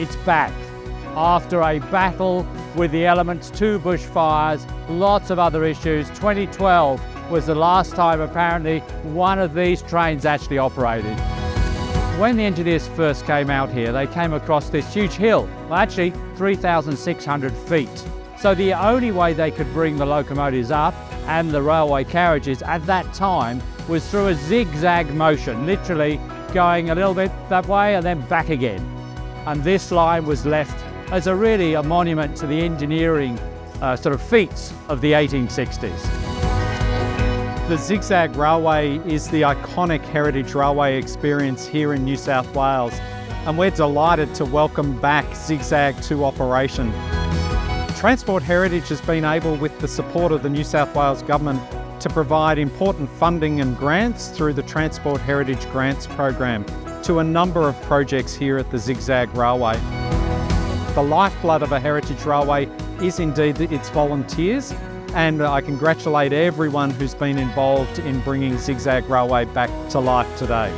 it's back. After a battle with the elements, 2 bushfires, lots of other issues, 2012 was the last time apparently one of these trains actually operated. When the engineers first came out here, they came across this huge hill, well, actually 3,600 feet. So the only way they could bring the locomotives up and the railway carriages at that time was through a zigzag motion, literally going a little bit that way and then back again. And this line was left as really a monument to the engineering sort of feats of the 1860s. The Zig Zag Railway is the iconic heritage railway experience here in New South Wales, and we're delighted to welcome back Zig Zag to operation. Transport Heritage has been able, with the support of the New South Wales Government, to provide important funding and grants through the Transport Heritage Grants Program to a number of projects here at the Zig Zag Railway. The lifeblood of a heritage railway is indeed its volunteers, and I congratulate everyone who's been involved in bringing Zig Zag Railway back to life today.